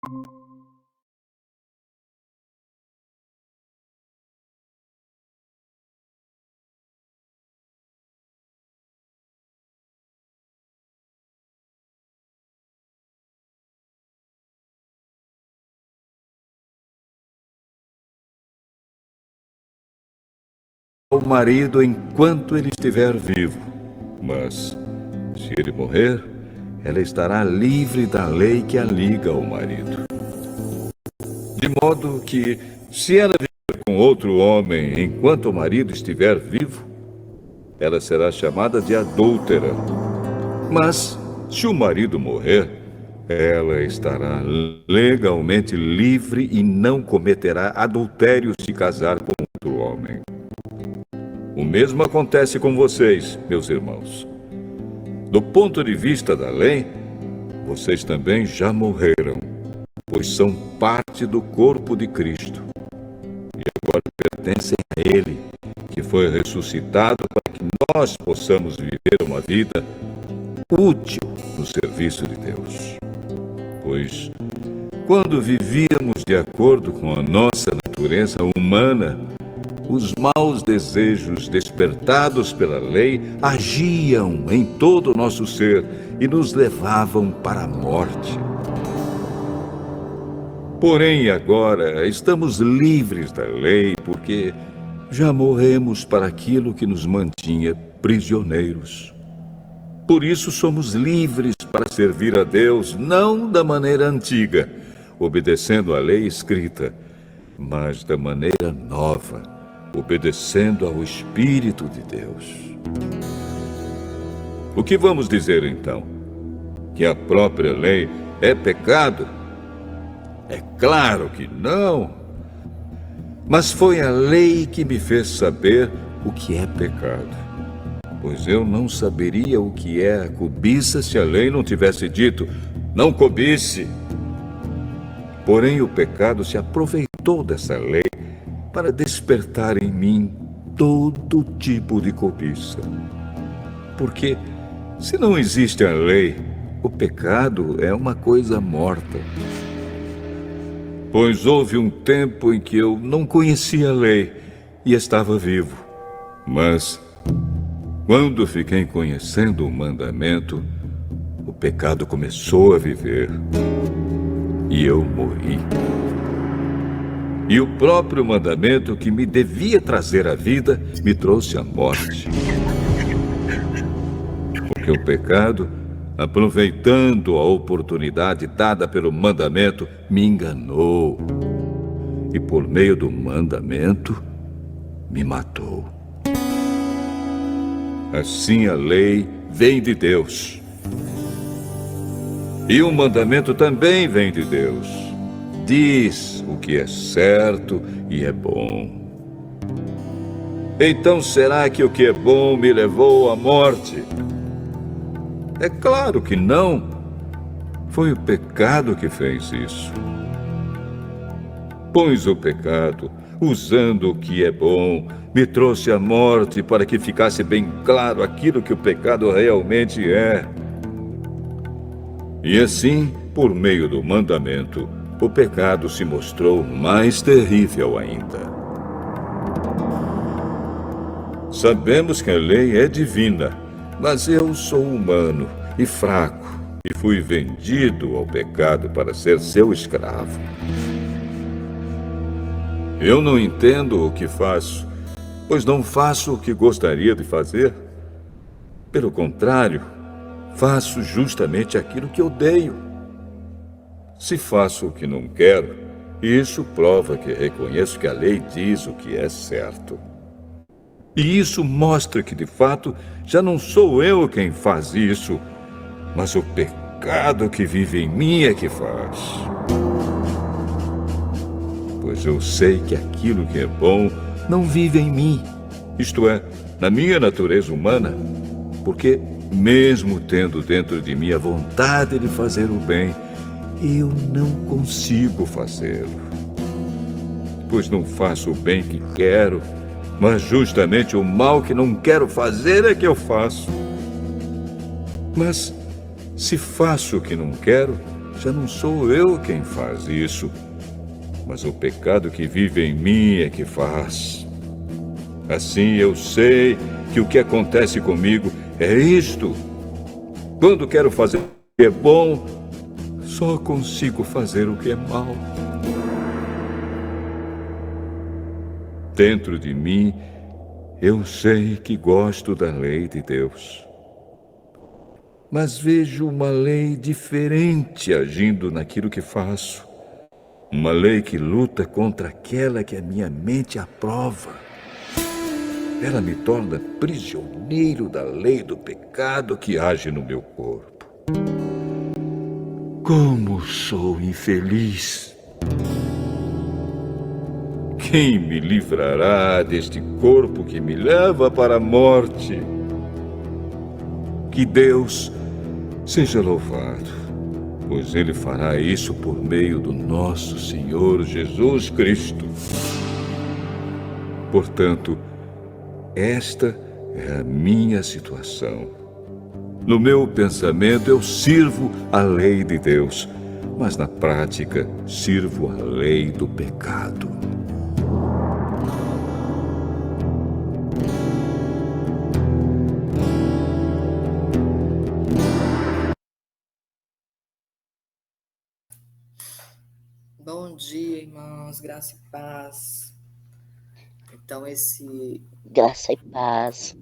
O marido enquanto ele estiver vivo, mas se ele morrer, ela estará livre da lei que a liga ao marido. De modo que, se ela viver com outro homem enquanto o marido estiver vivo, ela será chamada de adúltera. Mas, se o marido morrer, ela estará legalmente livre e não cometerá adultério se casar com outro homem. O mesmo acontece com vocês, meus irmãos. Do ponto de vista da lei, vocês também já morreram, pois são parte do corpo de Cristo. E agora pertencem a Ele, que foi ressuscitado para que nós possamos viver uma vida útil no serviço de Deus. Pois, quando vivíamos de acordo com a nossa natureza humana, os maus desejos despertados pela lei agiam em todo o nosso ser e nos levavam para a morte. Porém, agora estamos livres da lei porque já morremos para aquilo que nos mantinha prisioneiros. Por isso somos livres para servir a Deus, não da maneira antiga, obedecendo à lei escrita, mas da maneira nova, obedecendo ao Espírito de Deus. O que vamos dizer então? Que a própria lei é pecado? É claro que não. Mas foi a lei que me fez saber o que é pecado. Pois eu não saberia o que é a cobiça se a lei não tivesse dito: não cobice. Porém, o pecado se aproveitou dessa lei para despertar em mim todo tipo de cobiça. Porque, se não existe a lei, o pecado é uma coisa morta. Pois houve um tempo em que eu não conhecia a lei e estava vivo. Mas, quando fiquei conhecendo o mandamento, o pecado começou a viver e eu morri. E o próprio mandamento que me devia trazer a vida me trouxe a morte. Porque o pecado, aproveitando a oportunidade dada pelo mandamento, me enganou. E por meio do mandamento, me matou. Assim a lei vem de Deus. E o mandamento também vem de Deus. Diz o que é certo e é bom. Então será que o que é bom me levou à morte? É claro que não. Foi o pecado que fez isso. Pois o pecado, usando o que é bom, me trouxe à morte para que ficasse bem claro aquilo que o pecado realmente é. E assim, por meio do mandamento, o pecado se mostrou mais terrível ainda. Sabemos que a lei é divina, mas eu sou humano e fraco, e fui vendido ao pecado para ser seu escravo. Eu não entendo o que faço, pois não faço o que gostaria de fazer. Pelo contrário, faço justamente aquilo que odeio. Se faço o que não quero, isso prova que reconheço que a lei diz o que é certo. E isso mostra que, de fato, já não sou eu quem faz isso, mas o pecado que vive em mim é que faz. Pois eu sei que aquilo que é bom não vive em mim, isto é, na minha natureza humana, porque, mesmo tendo dentro de mim a vontade de fazer o bem, eu não consigo fazê-lo. Pois não faço o bem que quero, mas justamente o mal que não quero fazer é que eu faço. Mas, se faço o que não quero, já não sou eu quem faz isso, mas o pecado que vive em mim é que faz. Assim eu sei que o que acontece comigo é isto. Quando quero fazer o que é bom, só consigo fazer o que é mal. Dentro de mim, eu sei que gosto da lei de Deus. Mas vejo uma lei diferente agindo naquilo que faço. Uma lei que luta contra aquela que a minha mente aprova. Ela me torna prisioneiro da lei do pecado que age no meu corpo. Como sou infeliz! Quem me livrará deste corpo que me leva para a morte? Que Deus seja louvado, pois Ele fará isso por meio do nosso Senhor Jesus Cristo. Portanto, esta é a minha situação. No meu pensamento, eu sirvo a lei de Deus, mas na prática, sirvo a lei do pecado. Bom dia, irmãos, graça e paz. Então, esse Graça e paz.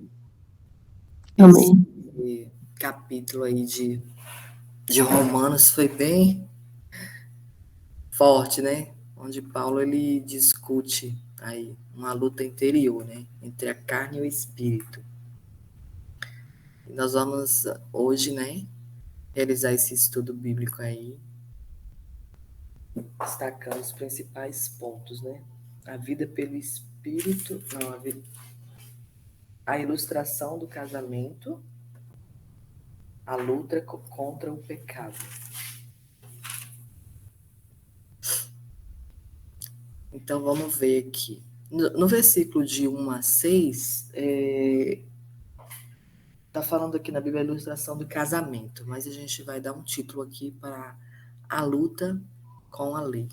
Amém. capítulo aí de Romanos foi bem forte, né? Onde Paulo ele discute aí uma luta interior, né? Entre a carne e o espírito. E nós vamos hoje, né? Realizar esse estudo bíblico aí, destacando os principais pontos, né? A vida pelo espírito, não, a ilustração do casamento, a luta contra o pecado. Então, vamos ver aqui. No versículo de 1 a 6, está falando aqui na Bíblia a ilustração do casamento, mas a gente vai dar um título aqui para a luta com a lei.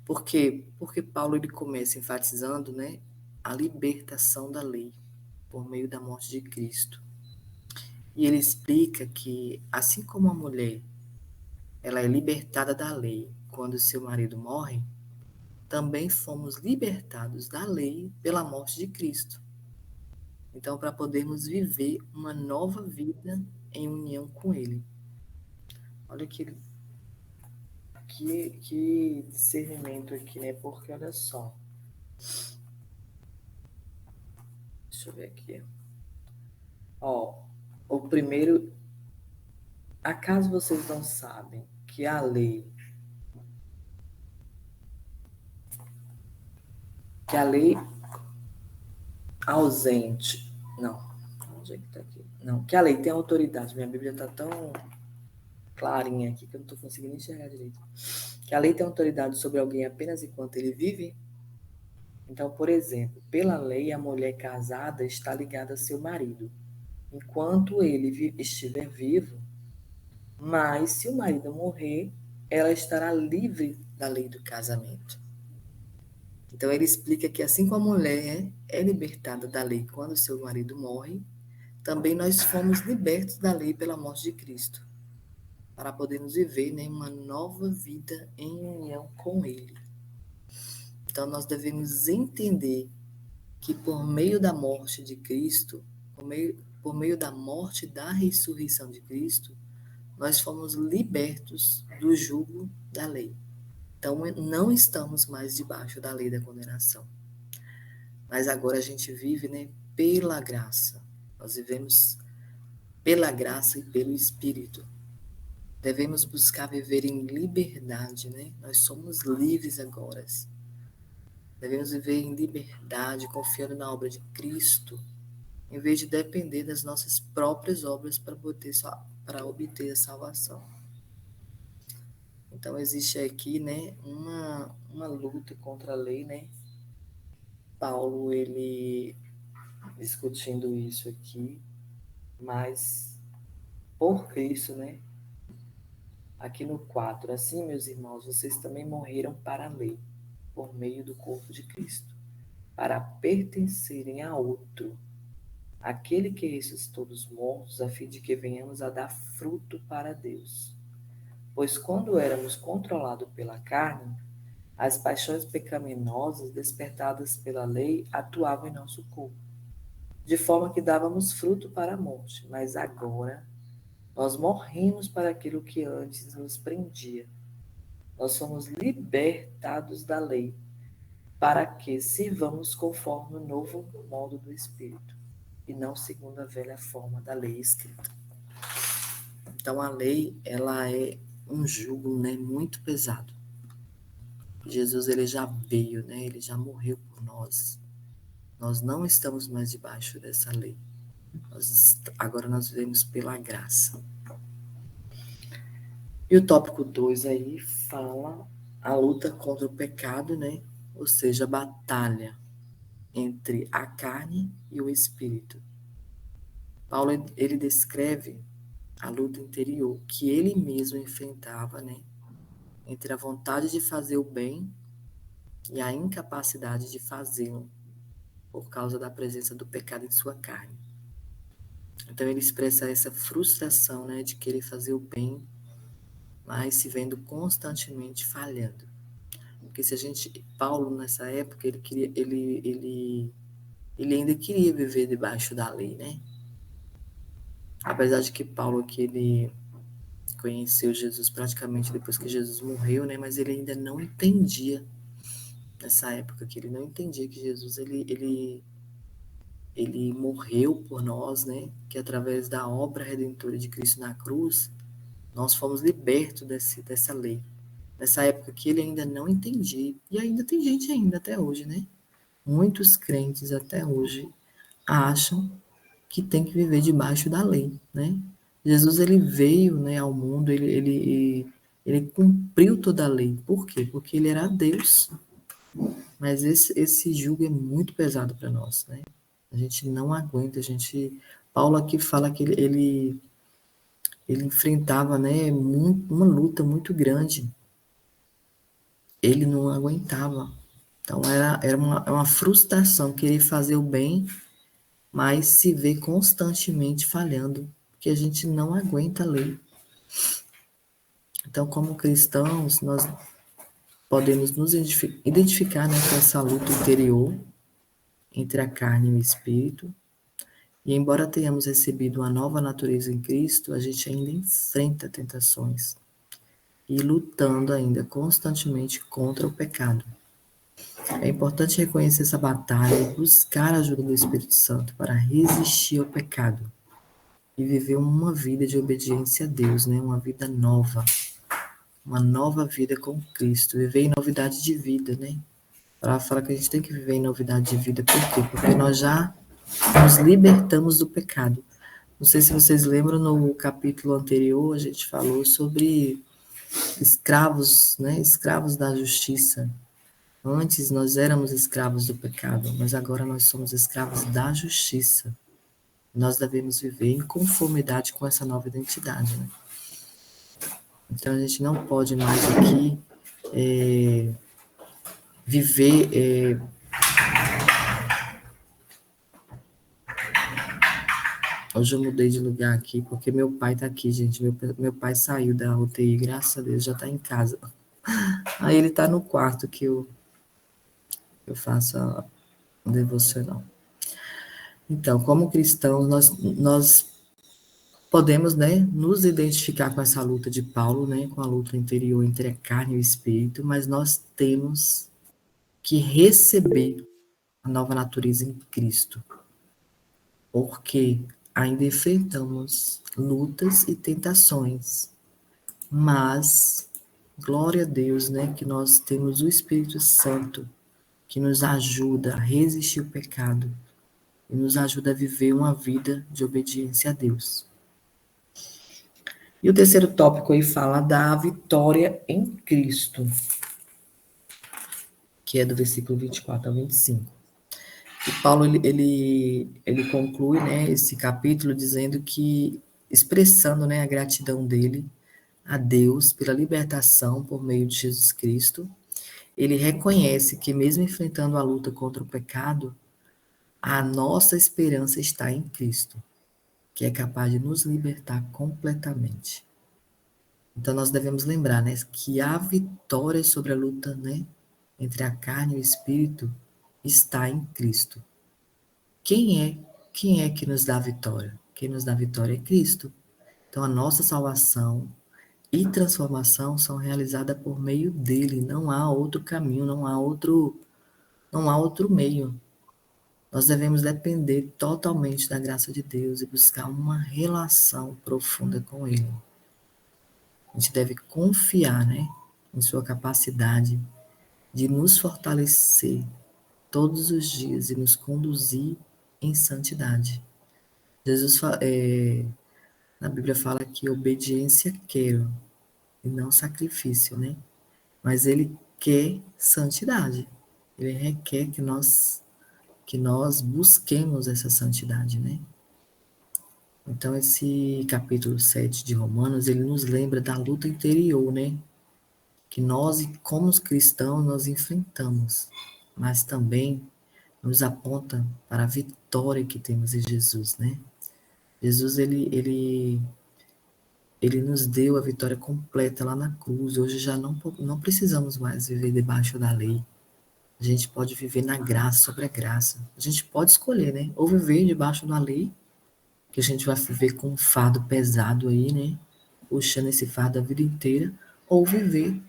Por quê? Porque Paulo ele começa enfatizando, né, a libertação da lei por meio da morte de Cristo. E ele explica que, assim como a mulher ela é libertada da lei quando seu marido morre, também fomos libertados da lei pela morte de Cristo. Então, para podermos viver uma nova vida em união com Ele. Olha que discernimento aqui, né? Porque olha só. Deixa eu ver aqui. Ó, o primeiro. Acaso vocês não sabem que a lei ausente. Não. Onde é que tá aqui? Não, que a lei tem autoridade. Minha Bíblia está tão clarinha aqui que eu não estou conseguindo enxergar direito. Que a lei tem autoridade sobre alguém apenas enquanto ele vive. Então, por exemplo, pela lei, a mulher casada está ligada a seu marido enquanto ele estiver vivo, mas se o marido morrer, ela estará livre da lei do casamento. Então, ele explica que assim como a mulher é libertada da lei quando seu marido morre, também nós fomos libertos da lei pela morte de Cristo, para podermos viver, né, uma nova vida em união com Ele. Então, nós devemos entender que por meio da morte de Cristo, por meio da morte e da ressurreição de Cristo, nós fomos libertos do jugo da lei. Então, não estamos mais debaixo da lei da condenação. Mas agora a gente vive, né, pela graça. Nós vivemos pela graça e pelo Espírito. Devemos buscar viver em liberdade, né? Nós somos livres agora. Devemos viver em liberdade, confiando na obra de Cristo, em vez de depender das nossas próprias obras para obter a salvação. Então, existe aqui, né, uma luta contra a lei, né? Paulo, ele discutindo isso aqui, mas por Cristo, né? aqui no 4. Assim, meus irmãos, vocês também morreram para a lei, por meio do corpo de Cristo, para pertencerem a outro, aquele que ressuscitou dos mortos, a fim de que venhamos a dar fruto para Deus. Pois quando éramos controlados pela carne, as paixões pecaminosas despertadas pela lei atuavam em nosso corpo, de forma que dávamos fruto para a morte. Mas agora nós morremos para aquilo que antes nos prendia. Nós fomos libertados da lei, para que sirvamos conforme o novo modo do Espírito, e não segundo a velha forma da lei escrita. Então, a lei, ela é um jugo, né, muito pesado. Jesus, ele já veio, né, ele já morreu por nós. Nós não estamos mais debaixo dessa lei. Agora nós vivemos pela graça. E o tópico 2 aí fala a luta contra o pecado, né? Ou seja, a batalha entre a carne e o espírito. Paulo, ele descreve a luta interior que ele mesmo enfrentava, né? Entre a vontade de fazer o bem e a incapacidade de fazê-lo, por causa da presença do pecado em sua carne. Então ele expressa essa frustração, né, de querer fazer o bem, mas se vendo constantemente falhando. Porque Paulo nessa época, ele ainda queria viver debaixo da lei, né? Apesar de que Paulo aqui, ele conheceu Jesus praticamente depois que Jesus morreu, né? Mas ele ainda não entendia, nessa época, que ele não entendia que Jesus, ele morreu por nós, né? Que através da obra redentora de Cristo na cruz, nós fomos libertos dessa lei. Nessa época que ele ainda não entendia, e ainda tem gente ainda até hoje, né? Muitos crentes até hoje acham que tem que viver debaixo da lei, né? Jesus, ele veio, né, ao mundo, ele cumpriu toda a lei. Por quê? Porque ele era Deus. Mas esse jugo é muito pesado para nós, né? A gente não aguenta, Paulo aqui fala que ele enfrentava, né, uma luta muito grande. Ele não aguentava. Então era uma frustração querer fazer o bem, mas se ver constantemente falhando, porque a gente não aguenta a lei. Então, como cristãos, nós podemos nos identificar, né, com essa luta interior entre a carne e o espírito. E embora tenhamos recebido uma nova natureza em Cristo, a gente ainda enfrenta tentações e lutando ainda constantemente contra o pecado. É importante reconhecer essa batalha e buscar a ajuda do Espírito Santo para resistir ao pecado e viver uma vida de obediência a Deus, né? Uma vida nova, uma nova vida com Cristo, viver em novidade de vida, né? Ela fala que a gente tem que viver em novidade de vida, por quê? Porque nós já nos libertamos do pecado. Não sei se vocês lembram, no capítulo anterior a gente falou sobre escravos, né? Escravos da justiça. Antes nós éramos escravos do pecado, mas agora nós somos escravos da justiça. Nós devemos viver em conformidade com essa nova identidade, né? Então a gente não pode mais aqui viver. Hoje eu mudei de lugar aqui porque meu pai tá aqui, gente. Meu pai saiu da UTI, graças a Deus, já tá em casa. Aí ele tá no quarto que eu faço a devocional. Então, como cristãos, nós podemos, né, nos identificar com essa luta de Paulo, né, com a luta interior entre a carne e o espírito, mas nós temos que receber a nova natureza em Cristo, porque ainda enfrentamos lutas e tentações, mas glória a Deus, né, que nós temos o Espírito Santo que nos ajuda a resistir ao pecado e nos ajuda a viver uma vida de obediência a Deus. E o terceiro tópico aí fala da vitória em Cristo, que é do versículo 24 ao 25. E Paulo, ele conclui, né, esse capítulo dizendo que, expressando, né, a gratidão dele a Deus pela libertação por meio de Jesus Cristo. Ele reconhece que mesmo enfrentando a luta contra o pecado, a nossa esperança está em Cristo, que é capaz de nos libertar completamente. Então nós devemos lembrar, né, que a vitória sobre a luta, né, entre a carne e o espírito está em Cristo. Quem é que nos dá a vitória? Quem nos dá a vitória é Cristo. Então a nossa salvação e transformação são realizadas por meio dele, não há outro caminho, não há outro meio. Nós devemos depender totalmente da graça de Deus e buscar uma relação profunda com ele. A gente deve confiar, né, em sua capacidade de nos fortalecer todos os dias e nos conduzir em santidade. Jesus, na Bíblia fala que obediência quero e não sacrifício, né? Mas ele quer santidade. Ele requer que nós busquemos essa santidade, né? Então, esse capítulo 7 de Romanos, ele nos lembra da luta interior, né? Que nós, como os cristãos, nós enfrentamos, mas também nos aponta para a vitória que temos em Jesus, né? Jesus, ele nos deu a vitória completa lá na cruz. Hoje já não precisamos mais viver debaixo da lei. A gente pode viver na graça, sobre a graça. A gente pode escolher, né? Ou viver debaixo da lei, que a gente vai viver com um fardo pesado aí, né? Puxando esse fardo a vida inteira, ou viver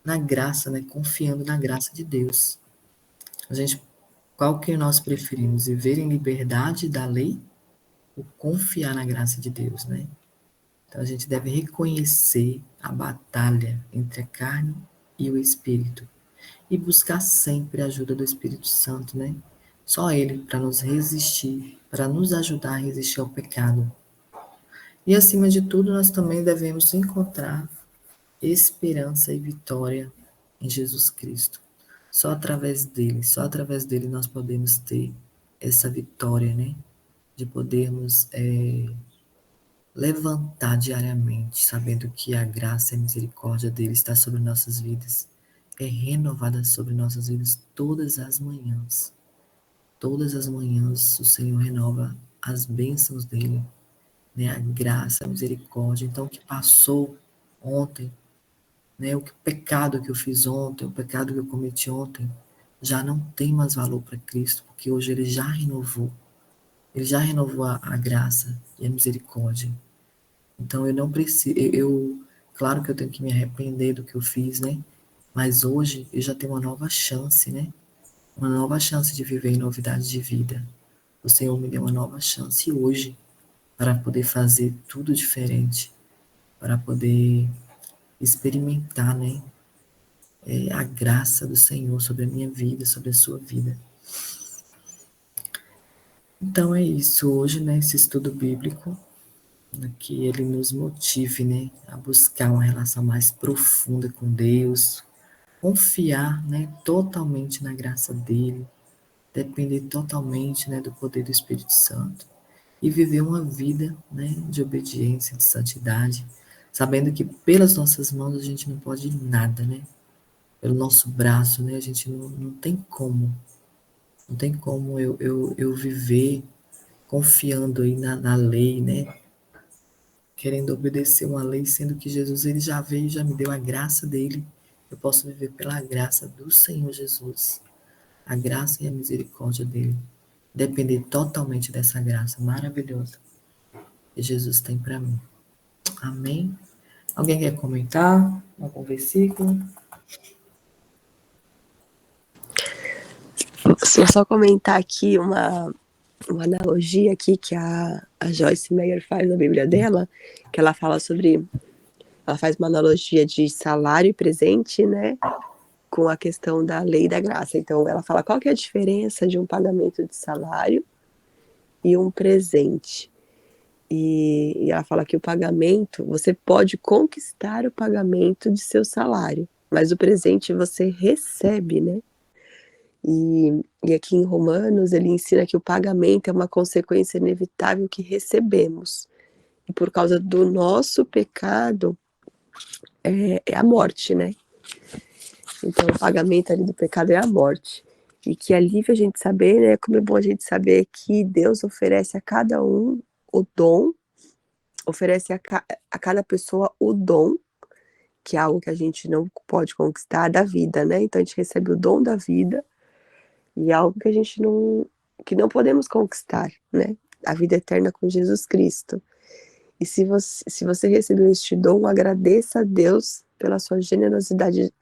na graça, né? Confiando na graça de Deus. Qual que nós preferimos? Viver em liberdade da lei ou confiar na graça de Deus, né? Então a gente deve reconhecer a batalha entre a carne e o espírito e buscar sempre a ajuda do Espírito Santo, né? Só ele para nos resistir, para nos ajudar a resistir ao pecado. E acima de tudo, nós também devemos encontrar esperança e vitória em Jesus Cristo. Só através dele nós podemos ter essa vitória, né? De podermos levantar diariamente, sabendo que a graça e a misericórdia dele está sobre nossas vidas, é renovada sobre nossas vidas todas as manhãs. Todas as manhãs o Senhor renova as bênçãos dele, né? A graça, a misericórdia. Então, o que passou ontem, né? O pecado que eu fiz ontem, o pecado que eu cometi ontem, já não tem mais valor para Cristo, porque hoje ele já renovou. Ele já renovou a graça e a misericórdia. Então eu não preciso, claro que eu tenho que me arrepender do que eu fiz, né? Mas hoje eu já tenho uma nova chance, né? Uma nova chance de viver em novidade de vida. O Senhor me deu uma nova chance hoje para poder fazer tudo diferente, para poder experimentar, né? A graça do Senhor sobre a minha vida, sobre a sua vida. Então é isso hoje, né? Esse estudo bíblico, que ele nos motive, né, a buscar uma relação mais profunda com Deus, confiar, né, totalmente na graça dele, depender totalmente, né, do poder do Espírito Santo e viver uma vida, né, de obediência, de santidade, sabendo que pelas nossas mãos a gente não pode nada, né? Pelo nosso braço, né, a gente não tem como. Não tem como eu viver confiando aí na lei, né? Querendo obedecer uma lei, sendo que Jesus ele já veio, já me deu a graça dele. Eu posso viver pela graça do Senhor Jesus. A graça e a misericórdia dele. Depender totalmente dessa graça maravilhosa que Jesus tem para mim. Amém? Alguém quer comentar algum versículo? Só comentar aqui uma analogia aqui que a Joyce Meyer faz na Bíblia dela, que ela fala sobre, ela faz uma analogia de salário e presente, né, com a questão da lei da graça. Então ela fala qual que é a diferença de um pagamento de salário e um presente. E ela fala que o pagamento, você pode conquistar o pagamento de seu salário, mas o presente você recebe, né? E aqui em Romanos, ele ensina que o pagamento é uma consequência inevitável que recebemos. E por causa do nosso pecado, é a morte, né? Então, o pagamento ali do pecado é a morte. E que alívio a gente saber, né? Como é bom a gente saber que Deus oferece a cada um o dom, oferece a cada pessoa o dom, que é algo que a gente não pode conquistar, da vida, né? Então, a gente recebe o dom da vida, e é algo que a gente não podemos conquistar, né? A vida eterna com Jesus Cristo. E se você recebeu este dom, agradeça a Deus pela sua generosidade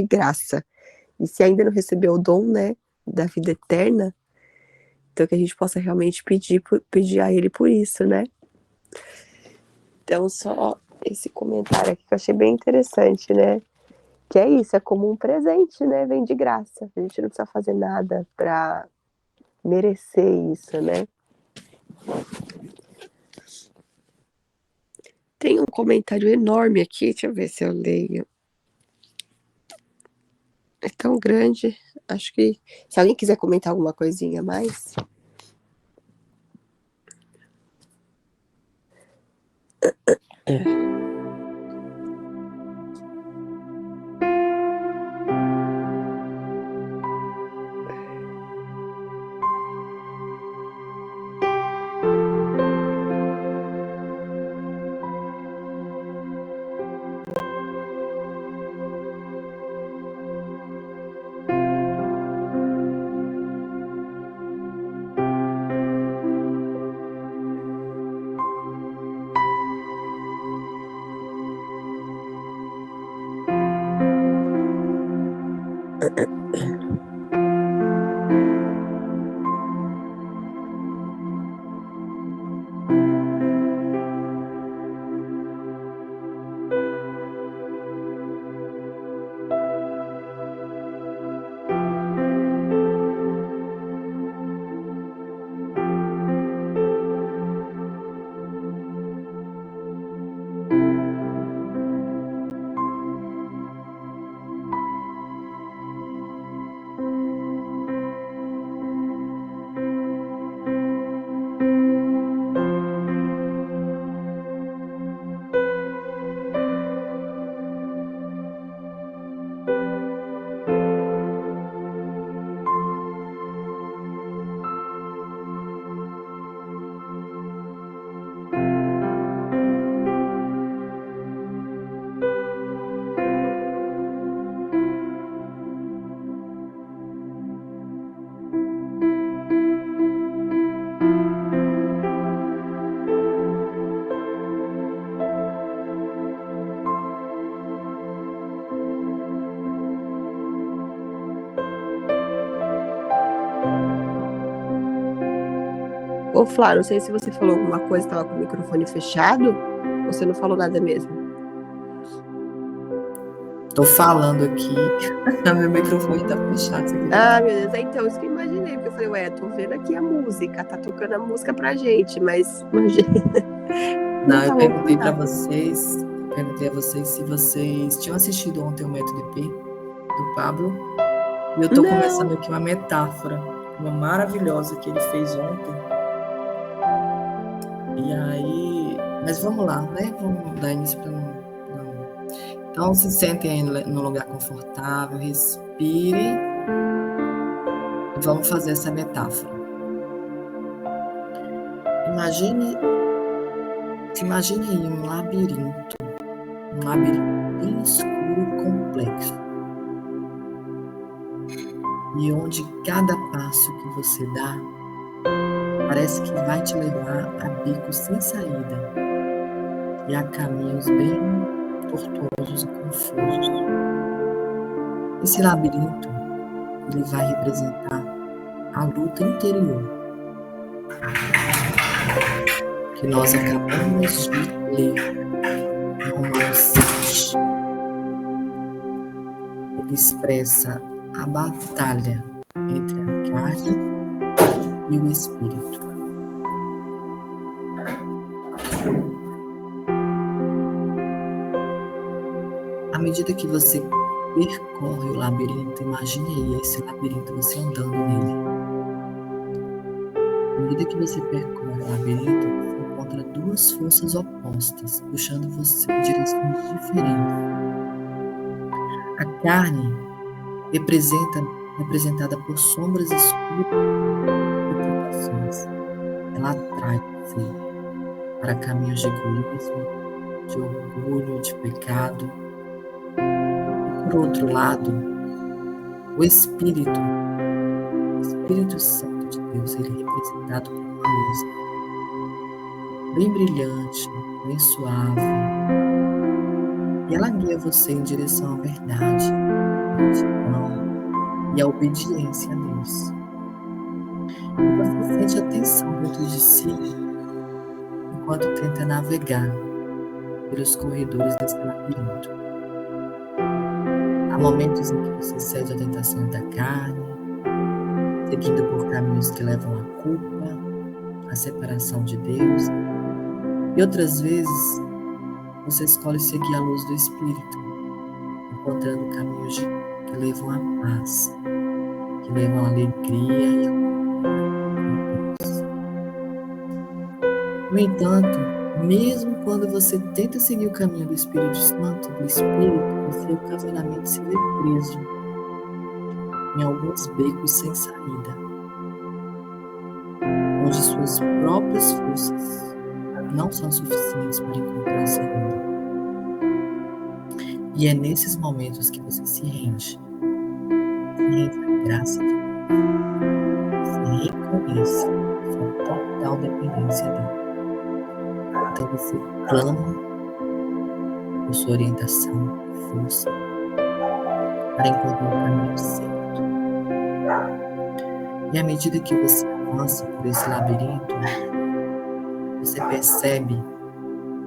e graça. E se ainda não recebeu o dom, né, da vida eterna, então que a gente possa realmente pedir a Ele por isso, né? Então, só esse comentário aqui que eu achei bem interessante, né? Que é isso, é como um presente, né? Vem de graça. A gente não precisa fazer nada para merecer isso, né? Tem um comentário enorme aqui, deixa eu ver se eu leio. É tão grande, acho que se alguém quiser comentar alguma coisinha a mais. Ô, Flá, não sei se você falou alguma coisa, estava com o microfone fechado, ou você não falou nada mesmo? Tô falando aqui, meu microfone tá fechado. Você Ah, meu Deus, então, isso que eu imaginei, porque eu falei, ué, tô vendo aqui a música, tá tocando a música pra gente, mas imagina. Não, eu perguntei a vocês se vocês tinham assistido ontem o Método EP do Pablo, e eu tô começando aqui uma metáfora, uma maravilhosa que ele fez ontem. E aí, mas vamos lá, né? Vamos dar início para não. Então, se sentem aí no lugar confortável, respire e vamos fazer essa metáfora. Imagine aí um labirinto bem escuro e complexo. E onde cada passo que você dá parece que vai te levar a becos sem saída e a caminhos bem tortuosos e confusos. Esse labirinto, ele vai representar a luta interior que nós acabamos de ler em Romanos 7. Ele expressa a batalha entre a carne e o espírito. À medida que você percorre o labirinto, imagine aí esse labirinto, você andando nele. À medida que você percorre o labirinto, você encontra duas forças opostas, puxando você em direções diferentes. A carne, representada por sombras escuras e tentações, ela atrai você para caminhos de egoísmo, de orgulho, de pecado. E por outro lado, o Espírito Santo de Deus, ele é representado por uma luz bem brilhante, bem suave. E ela guia você em direção à verdade, à retidão e à obediência a Deus. E você sente a tensão dentro de si enquanto tenta navegar pelos corredores desse labirinto. Há momentos em que você cede à tentação da carne, seguindo por caminhos que levam à culpa, à separação de Deus. E outras vezes, você escolhe seguir a luz do Espírito, encontrando caminhos que levam à paz, que levam à alegria e à Deus. No entanto, mesmo quando você tenta seguir o caminho do Espírito Santo, o seu ocasionalmente se vê preso em alguns becos sem saída, onde suas próprias forças não são suficientes para encontrar saída. E é nesses momentos que você se rende à graça de Deus, você reconhece sua total dependência dele. Então você clama por sua orientação, força, para encontrar o caminho certo. E à medida que você avança por esse labirinto, você percebe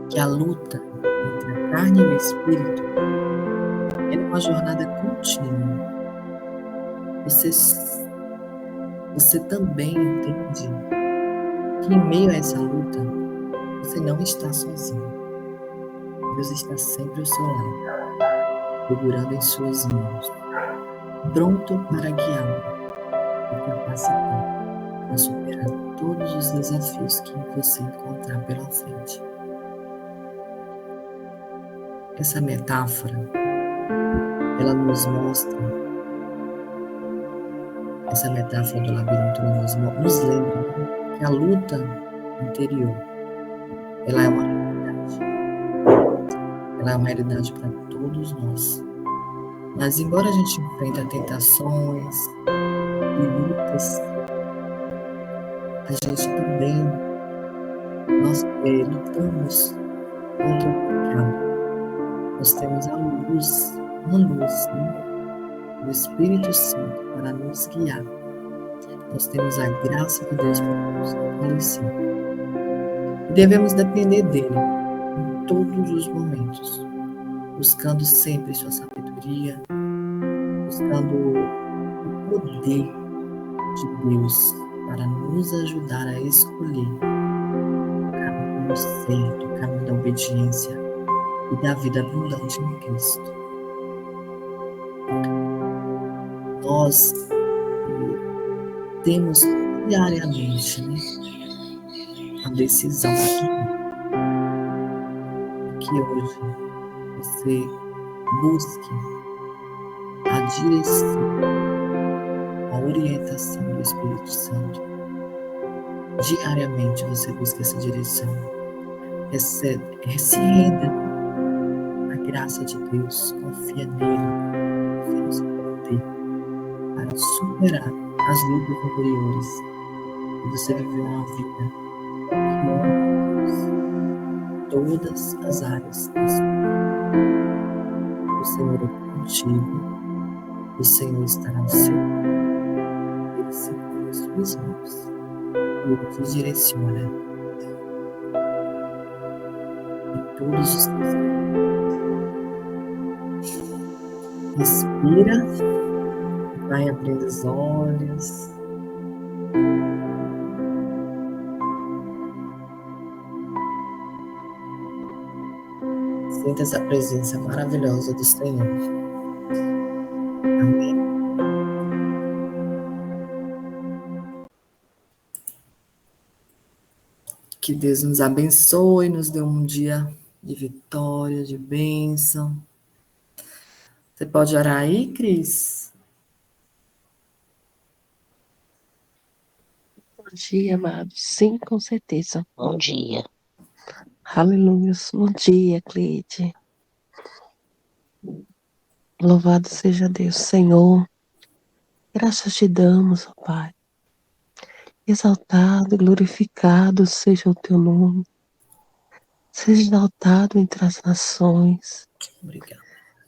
que a luta entre a carne e o espírito é uma jornada contínua. Você também entende que em meio a essa luta, você não está sozinho. Deus está sempre ao seu lado, segurando em suas mãos, pronto para guiá-lo e capacitar para superar todos os desafios que você encontrar pela frente. Essa metáfora, ela nos mostra, essa metáfora do labirinto nos lembra que a luta interior, ela é uma realidade para todos nós. Mas embora a gente enfrente tentações e lutas, a gente também, nós lutamos contra o pecado. Nós temos a luz, uma luz, do Espírito Santo para nos guiar. Nós temos a graça de Deus para nos fortalecer. E devemos depender dele em todos os momentos, buscando sempre sua sabedoria, buscando o poder de Deus para nos ajudar a escolher o caminho certo, o caminho da obediência e da vida abundante em Cristo. Nós temos diariamente a decisão que hoje você busque a direção, a orientação do Espírito Santo. Diariamente você busca essa direção. Se renda à graça de Deus, confia nele, confia no seu poder para superar as lutas anteriores e você viver uma vida que honra Deus em todas as áreas da sua vida. O Senhor é contigo, o Senhor estará ao seu lado, ele segura as suas mãos e ele te direciona em todos os seus caminhos. Respira, vai abrindo os olhos. Sinta essa presença maravilhosa do Senhor. Amém. Que Deus nos abençoe, nos dê um dia de vitória, de bênção. Você pode orar aí, Cris? Bom dia, amados. Sim, com certeza. Bom dia. Aleluia. Bom dia, Cleide. Louvado seja Deus, Senhor. Graças te damos, ó Pai. Exaltado e glorificado seja o teu nome. Seja exaltado entre as nações. Obrigada.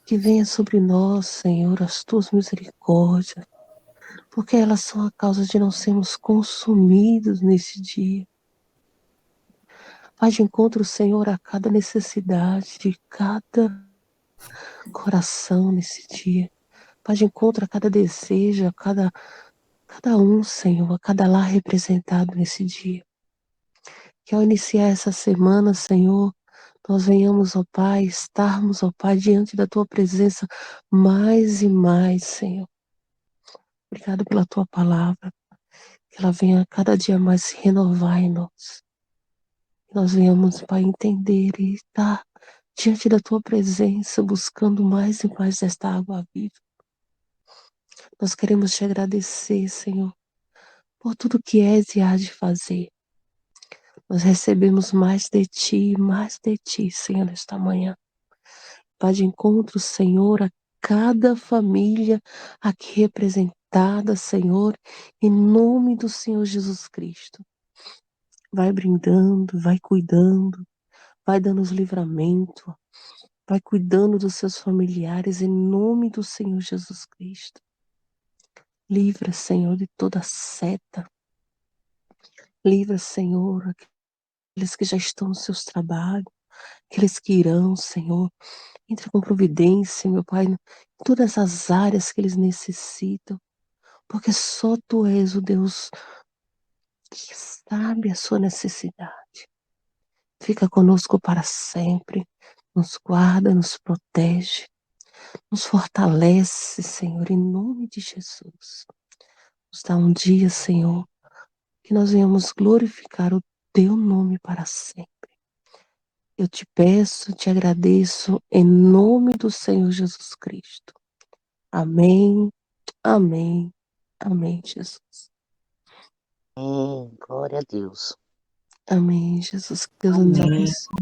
Que venha sobre nós, Senhor, as tuas misericórdias, porque elas são a causa de não sermos consumidos nesse dia. Vai de encontro, Senhor, a cada necessidade de cada coração nesse dia. Vai de encontro a cada desejo, a cada um, Senhor, a cada lar representado nesse dia. Que ao iniciar essa semana, Senhor, nós venhamos, ó Pai, estarmos, ó Pai, diante da Tua presença mais e mais, Senhor. Obrigado pela Tua palavra, que ela venha cada dia mais se renovar em nós. Que nós venhamos, Pai, entender e estar diante da Tua presença, buscando mais e mais desta água viva. Nós queremos te agradecer, Senhor, por tudo que és e há de fazer. Nós recebemos mais de Ti, Senhor, nesta manhã. Vá de encontro, Senhor, a cada família aqui representada, Senhor, em nome do Senhor Jesus Cristo. Vai brindando, vai cuidando, vai dando os livramentos, vai cuidando dos seus familiares, em nome do Senhor Jesus Cristo. Livra, Senhor, de toda seta. Livra, Senhor, aqueles que já estão nos seus trabalhos, aqueles que irão, Senhor. Entra com providência, meu Pai, em todas as áreas que eles necessitam, porque só Tu és o Deus que sabe a sua necessidade. Fica conosco para sempre, nos guarda, nos protege, nos fortalece, Senhor, em nome de Jesus. Nos dá um dia, Senhor, que nós venhamos glorificar o Teu nome para sempre. Eu te peço, te agradeço, em nome do Senhor Jesus Cristo. Amém, amém, amém, Jesus. Glória a Deus. Amém, Jesus. Que Deus nos Amém. abençoe.